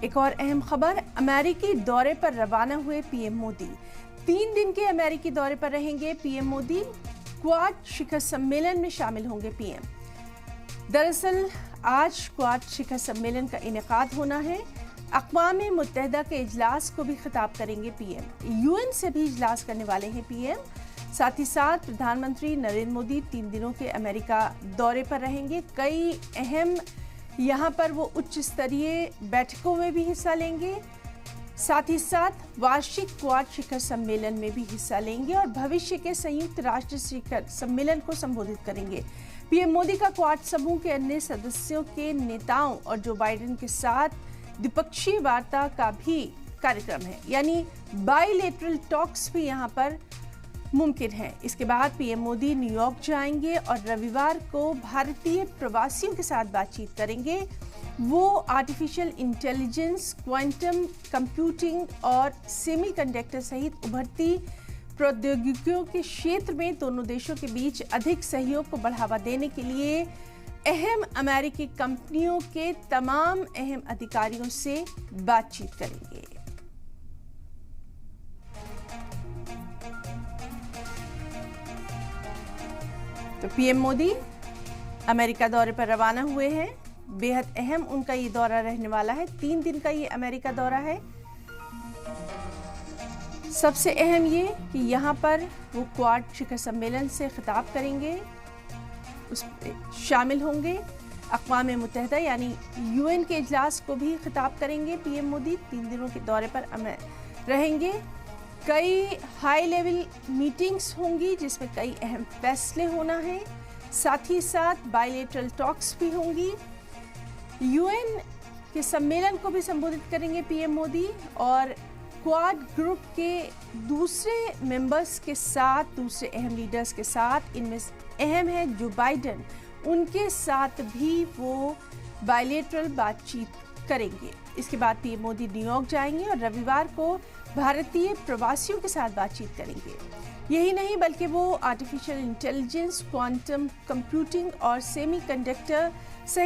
एक और अहम खबर, अमेरिकी दौरे पर रवाना हुए पीएम मोदी। 3 दिन के अमेरिकी दौरे पर रहेंगे पीएम मोदी। क्वाड शिखर सम्मेलन में शामिल होंगे पीएम। दरअसल आज क्वाड शिखर सम्मेलन का इनेकाद होना है। अक़वाम मुत्तहिदा के इजलास को भी खिताब करेंगे पीएम। यूएन से भी इजलास करने वाले हैं पीएम। साथ ही साथ प्रधानमंत्री नरेंद्र मोदी 3 दिनों के अमेरिका दौरे पर रहेंगे। कई अहम यहाँ पर वो उच्च स्तरीय बैठकों में भी हिस्सा लेंगे। साथ ही साथ वार्षिक क्वाड शिखर सम्मेलन में भी हिस्सा लेंगे और भविष्य के संयुक्त राष्ट्र शिखर सम्मेलन को संबोधित करेंगे। पीएम मोदी का क्वाड समूह के अन्य सदस्यों के नेताओं और जो बाइडेन के साथ द्विपक्षीय वार्ता का भी कार्यक्रम है, यानी बाइलेटरल टॉक्स भी यहाँ पर मुमकिन है। इसके बाद पीएम मोदी न्यूयॉर्क जाएंगे और रविवार को भारतीय प्रवासियों के साथ बातचीत करेंगे। वो आर्टिफिशियल इंटेलिजेंस, क्वांटम कंप्यूटिंग और सेमीकंडक्टर सहित उभरती प्रौद्योगिकियों के क्षेत्र में दोनों देशों के बीच अधिक सहयोग को बढ़ावा देने के लिए अहम अमेरिकी कंपनियों के तमाम अहम अधिकारियों से बातचीत करेंगे। तो पीएम मोदी अमेरिका दौरे पर रवाना हुए हैं। बेहद अहम उनका ये दौरा रहने वाला है। 3 दिन का ये अमेरिका दौरा है। सबसे अहम ये कि यहाँ पर वो क्वाड शिखर सम्मेलन से खिताब करेंगे, उस शामिल होंगे। अक़वाम मुत्तहिदा यानी यूएन के इजलास को भी खिताब करेंगे पीएम मोदी। 3 दिनों के दौरे पर रहेंगे। कई हाई लेवल मीटिंग्स होंगी जिसमें कई अहम फैसले होना है। साथ ही साथ बाइलेटरल टॉक्स भी होंगी। यूएन के सम्मेलन को भी संबोधित करेंगे पीएम मोदी और क्वाड ग्रुप के दूसरे मेंबर्स के साथ, दूसरे अहम लीडर्स के साथ, इनमें अहम है जो बाइडेन, उनके साथ भी वो बाइलेटरल बातचीत करेंगे। इसके बाद पीएम मोदी न्यूयॉर्क जाएंगे और रविवार को भारतीय प्रवासियों के साथ बातचीत करेंगे। यही नहीं बल्कि वो आर्टिफिशियल इंटेलिजेंस, क्वांटम कंप्यूटिंग और सेमीकंडक्टर सहित